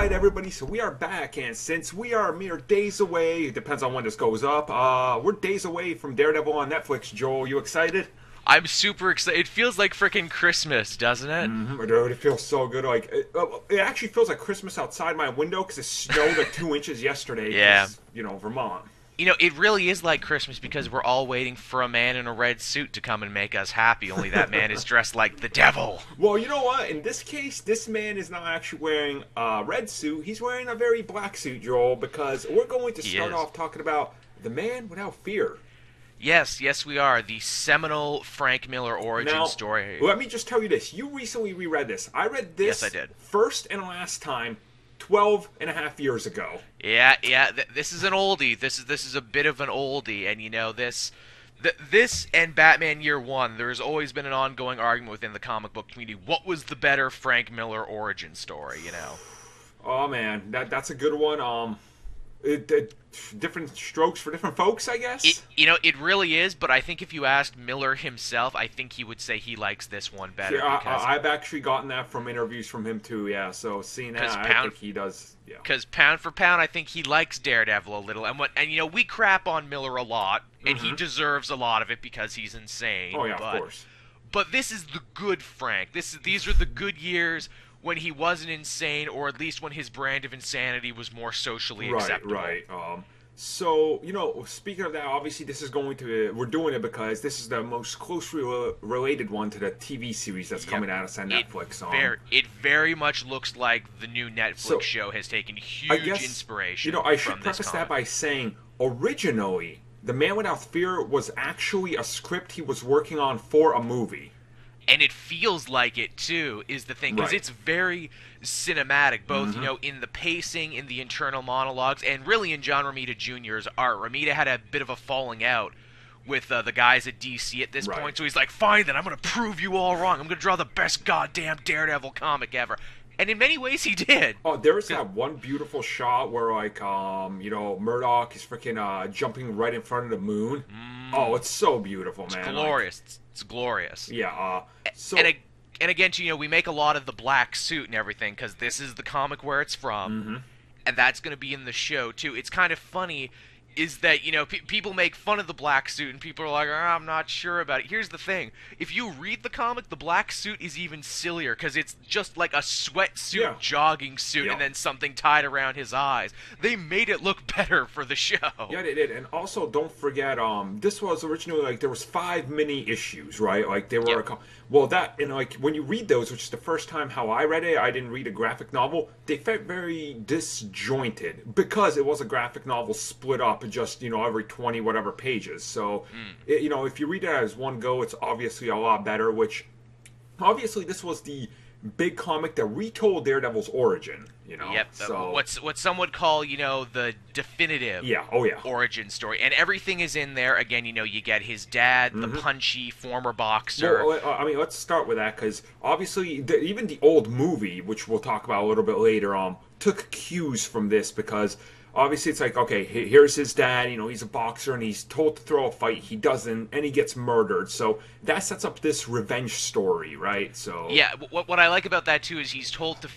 Alright everybody, so we are back, and since we are mere days away, it depends on when this goes up, we're days away from Daredevil on Netflix. Joel, you excited? I'm super excited. It feels like frickin' Christmas, doesn't it? Dude, it feels so good. Like it actually feels like Christmas outside my window because it snowed like 2 inches yesterday. Yeah. Vermont. You know, it really is like Christmas because we're all waiting for a man in a red suit to come and make us happy, only that man is dressed like the devil. Well, you know what? In this case, this man is not actually wearing a red suit. He's wearing a very black suit, Joel, because we're going to start off talking about The Man Without Fear. Yes, we are. The seminal Frank Miller origin story. Let me just tell you this. You recently reread this. I read this Yes, I did. first and last time 12 and a half years ago. Yeah. This is an oldie. This is a bit of an oldie, and you know this and Batman Year One. There has always been an ongoing argument within the comic book community. What was the better Frank Miller origin story? You know. Oh man, that's a good one. Different strokes for different folks, I guess. It really is. But I think if you asked Miller himself, I think he would say he likes this one better. Yeah, because I've actually gotten that from interviews from him too. Yeah, so seeing that, I think he does. Yeah. Because pound for pound, I think he likes Daredevil a little. And we crap on Miller a lot, and he deserves a lot of it because he's insane. Oh yeah, of course. But this is the good Frank. These are the good years when he wasn't insane, or at least when his brand of insanity was more socially acceptable. Right. So, speaking of that, obviously we're doing it because this is the most closely related one to the TV series that's coming at us on Netflix. It very much looks like the new Netflix show has taken huge inspiration I should from preface this that by saying, originally, The Man Without Fear was actually a script he was working on for a movie. And it feels like it, too, is the thing. Because it's very cinematic, both, in the pacing, in the internal monologues, and really in John Romita Jr.'s art. Romita had a bit of a falling out with the guys at DC at this point. So he's like, fine, then I'm going to prove you all wrong. I'm going to draw the best goddamn Daredevil comic ever. And in many ways, he did. Oh, there is that one beautiful shot where, Murdoch is freaking jumping right in front of the moon. Oh, it's so beautiful, man. It's glorious. It's glorious. Yeah. And again, we make a lot of the black suit and everything because this is the comic where it's from, and that's going to be in the show too. It's kind of funny, is that people make fun of the black suit and people are like, I'm not sure about it. Here's the thing: if you read the comic, the black suit is even sillier because it's just like a sweatsuit, jogging suit, and then something tied around his eyes. They made it look better for the show. Yeah, they did. And also, don't forget, this was originally there was 5 mini issues, right? Like they were. When you read those, which is the first time how I read it, I didn't read a graphic novel. They felt very disjointed because it was a graphic novel split up just every 20 whatever pages. So if you read it as one go, it's obviously a lot better. Which obviously this was the big comic that retold Daredevil's origin. Yep. So what some would call the definitive origin story, and everything is in there. Again, you get his dad, the punchy former boxer. Well, let's start with that because obviously even the old movie, which we'll talk about a little bit later, took cues from this because obviously it's like, okay, here's his dad, he's a boxer and he's told to throw a fight, he doesn't, and he gets murdered. So that sets up this revenge story, right? So yeah, what I like about that too is he's told to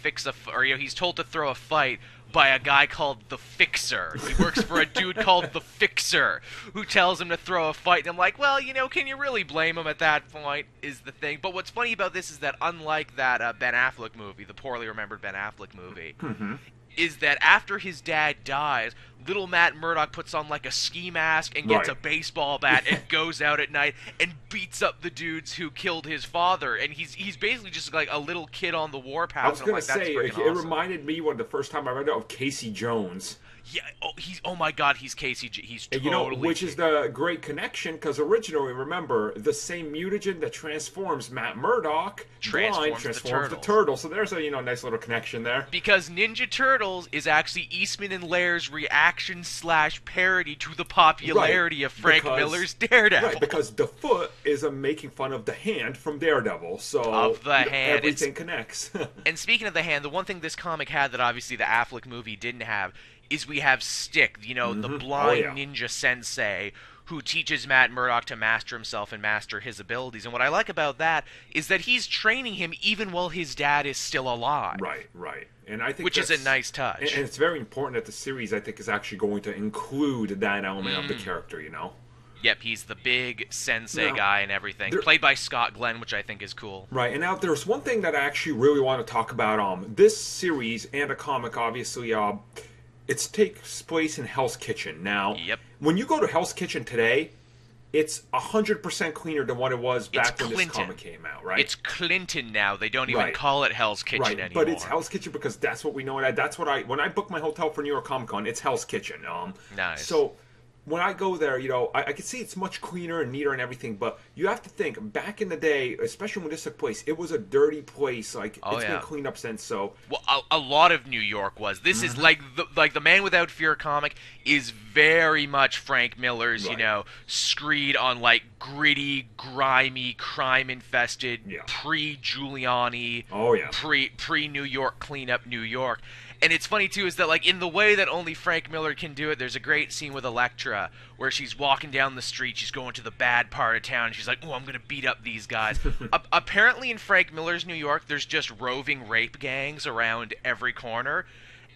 he's told to throw a fight by a guy called the Fixer. He works for a dude called the Fixer who tells him to throw a fight. And I'm like, well, can you really blame him at that point is the thing. But what's funny about this is that unlike that Ben Affleck movie, the poorly remembered Ben Affleck movie, is that after his dad dies, little Matt Murdock puts on like a ski mask and gets a baseball bat and goes out at night and beats up the dudes who killed his father. And he's basically just like a little kid on the warpath. I was going to say, it reminded me the first time I read it of Casey Jones. Yeah, oh my God, he's Casey. He's totally. Which is the great connection because originally, remember, the same mutagen that transforms Matt Murdock transforms the turtle. So there's a nice little connection there. Because Ninja Turtles is actually Eastman and Lair's reaction / parody to the popularity of Frank Miller's Daredevil. Right, because the foot is making fun of the hand from Daredevil. So of the hand, everything connects. And speaking of the hand, the one thing this comic had that obviously the Affleck movie didn't have is we have Stick, the blind ninja sensei who teaches Matt Murdock to master himself and master his abilities. And what I like about that is that he's training him even while his dad is still alive. Right. And I think which is a nice touch. And it's very important that the series, I think, is actually going to include that element of the character, you know? Yep, he's the big sensei guy and everything. Played by Scott Glenn, which I think is cool. Right, and now there's one thing that I actually really want to talk about. This series and a comic, obviously, it takes place in Hell's Kitchen. Now, when you go to Hell's Kitchen today, it's 100% cleaner than what it was back when this comic came out, right? It's Clinton now. They don't even call it Hell's Kitchen anymore. But it's Hell's Kitchen because that's what we know it as. That's what when I book my hotel for New York Comic Con, it's Hell's Kitchen. Nice. So when I go there, you know, I can see it's much cleaner and neater and everything, but you have to think, back in the day, especially when this took place, it was a dirty place. Like, it's been cleaned up since, so... Well, a lot of New York was. This is like the Man Without Fear comic is very much Frank Miller's, you know, screed on, like, gritty, grimy, crime-infested, pre-Giuliani, pre-New York cleanup New York. And it's funny, too, is that, like, in the way that only Frank Miller can do it, there's a great scene with Elektra where she's walking down the street, she's going to the bad part of town, and she's like, oh, I'm going to beat up these guys. Apparently in Frank Miller's New York, there's just roving rape gangs around every corner.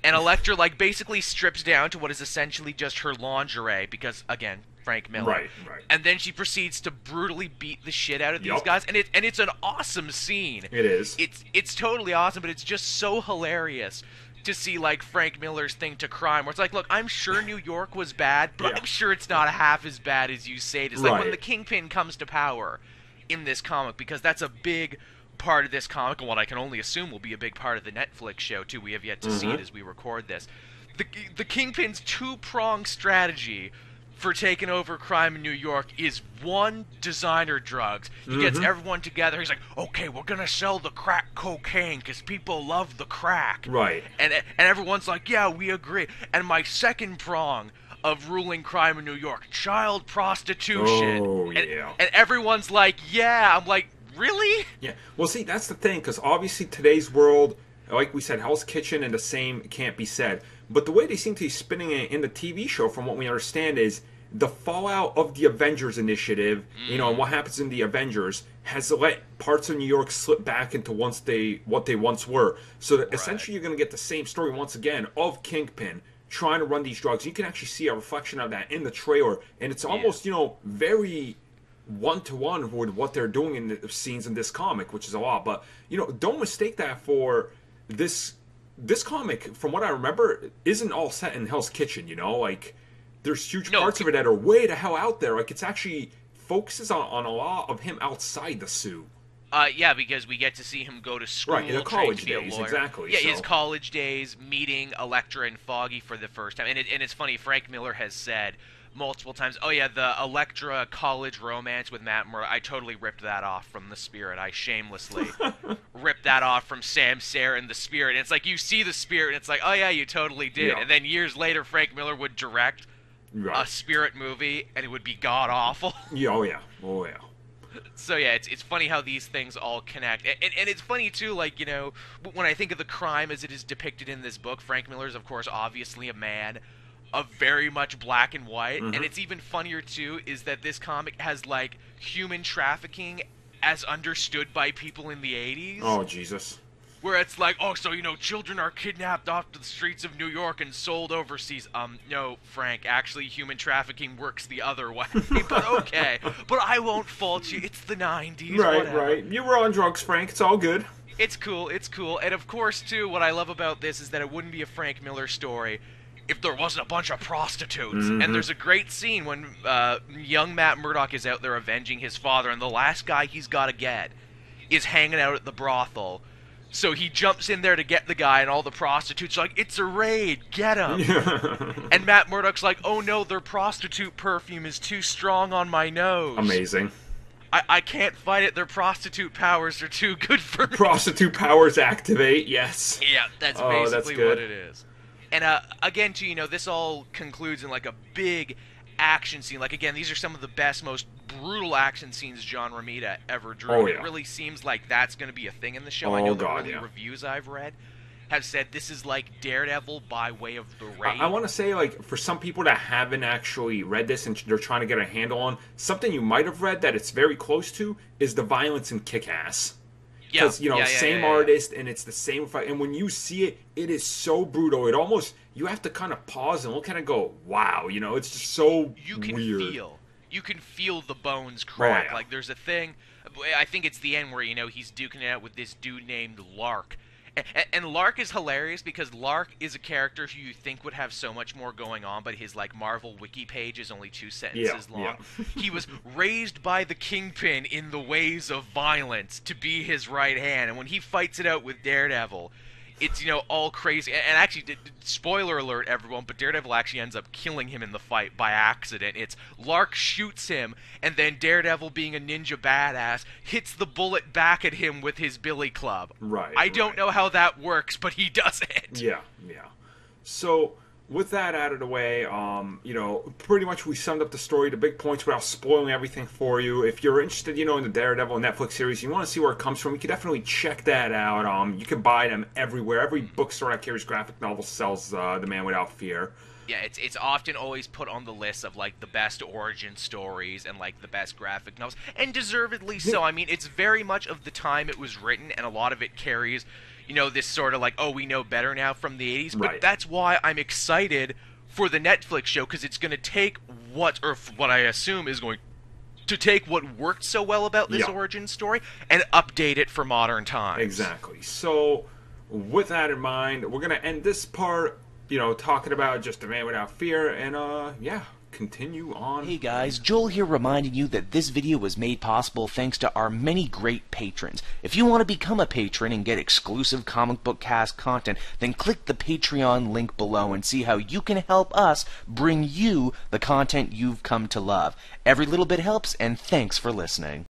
And Elektra, like, basically strips down to what is essentially just her lingerie, because, again, Frank Miller. Right. And then she proceeds to brutally beat the shit out of these guys, and it's an awesome scene. It is. It's totally awesome, but it's just so hilarious to see, like, Frank Miller's thing to crime, where it's like, look, I'm sure New York was bad, but I'm sure it's not half as bad as you say it is. Like, when the Kingpin comes to power in this comic, because that's a big part of this comic, and what I can only assume will be a big part of the Netflix show, too. We have yet to see it as we record this. The Kingpin's two-pronged strategy for taking over crime in New York is, one, designer drugs. He gets everyone together. He's like, okay, we're going to sell the crack cocaine because people love the crack. Right. And everyone's like, yeah, we agree. And my second prong of ruling crime in New York, child prostitution. Oh, and everyone's like, yeah. I'm like, really? Yeah. Well, see, that's the thing, because obviously today's world, like we said, Hell's Kitchen and the same can't be said. But the way they seem to be spinning it in the TV show, from what we understand, is the fallout of the Avengers initiative, you know, and what happens in the Avengers has let parts of New York slip back into what they once were. So that essentially you're going to get the same story once again of Kingpin trying to run these drugs. You can actually see a reflection of that in the trailer, and it's almost, you know, very one-to-one with what they're doing in the scenes in this comic, which is a lot. But, you know, don't mistake that for this comic, from what I remember, isn't all set in Hell's Kitchen, you know? Like, there's huge parts of it that are way the hell out there. Like, it's actually focuses on a lot of him outside the suit. Yeah, because we get to see him go to school, in the college to be days, a lawyer. exactly. Yeah, his college days, meeting Elektra and Foggy for the first time. And it's funny, Frank Miller has said multiple times, oh yeah, the Elektra college romance with Matt Murdock, I totally ripped that off from The Spirit. I shamelessly ripped that off from Sam Sayre and The Spirit. And it's like, you see The Spirit, and it's like, oh yeah, you totally did. Yeah. And then years later, Frank Miller would direct a Spirit movie, and it would be god-awful. Oh yeah. So yeah, it's funny how these things all connect. And it's funny, too, like, you know, when I think of the crime as it is depicted in this book, Frank Miller's, of course, obviously a man of very much black and white. And it's even funnier, too, is that this comic has, like, human trafficking as understood by people in the 80s. Oh, Jesus. Where it's like, oh, so, you know, children are kidnapped off to the streets of New York and sold overseas. No, Frank, actually human trafficking works the other way. But okay. But I won't fault you. It's the 90s. Right. You were on drugs, Frank. It's all good. It's cool. And of course, too, what I love about this is that it wouldn't be a Frank Miller story if there wasn't a bunch of prostitutes. And there's a great scene when young Matt Murdock is out there avenging his father, and the last guy he's got to get is hanging out at the brothel. So he jumps in there to get the guy, and all the prostitutes are like, it's a raid, get him. And Matt Murdock's like, oh no, their prostitute perfume is too strong on my nose. Amazing. I can't fight it, their prostitute powers are too good for me. Prostitute powers activate, yes. Yeah, that's basically what it is. And again, too, you know, this all concludes in like a big action scene. Like, again, these are some of the best, most brutal action scenes John Romita ever drew. Oh, yeah. It really seems like that's going to be a thing in the show. I know the early reviews I've read have said this is like Daredevil by way of the raid. I want to say, like, for some people that haven't actually read this and they're trying to get a handle on, something you might have read that it's very close to is the violence in Kick-Ass. Because, same artist, and it's the same fight. And when you see it, it is so brutal. It almost, you have to kind of pause and look at it and go, wow, it's just so weird. You can feel the bones crack. Oh, yeah. Like, there's a thing, I think it's the end where, he's duking it out with this dude named Lark. And Lark is hilarious because Lark is a character who you think would have so much more going on, but his, like, Marvel wiki page is only 2 sentences long. Yeah. He was raised by the Kingpin in the ways of violence to be his right hand, and when he fights it out with Daredevil, it's, all crazy. And actually, spoiler alert, everyone, but Daredevil actually ends up killing him in the fight by accident. It's Lark shoots him, and then Daredevil, being a ninja badass, hits the bullet back at him with his billy club. Right. I don't know how that works, but he does it. Yeah. So, with that out of the way, pretty much we summed up the story, the big points without spoiling everything for you. If you're interested, in the Daredevil Netflix series, you want to see where it comes from, you can definitely check that out. You can buy them everywhere. Every bookstore that carries graphic novels sells The Man Without Fear. Yeah, it's often always put on the list of, like, the best origin stories and, like, the best graphic novels, and deservedly so. I mean, it's very much of the time it was written, and a lot of it carries, this sort of, like, oh, we know better now from the 80s, but right. That's why I'm excited for the Netflix show, because it's going to take what I assume is going to take what worked so well about this origin story and update it for modern times. Exactly. So, with that in mind, we're going to end this part talking about just The Man Without Fear, and, continue on. Hey guys, Joel here reminding you that this video was made possible thanks to our many great patrons. If you want to become a patron and get exclusive comic book cast content, then click the Patreon link below and see how you can help us bring you the content you've come to love. Every little bit helps, and thanks for listening.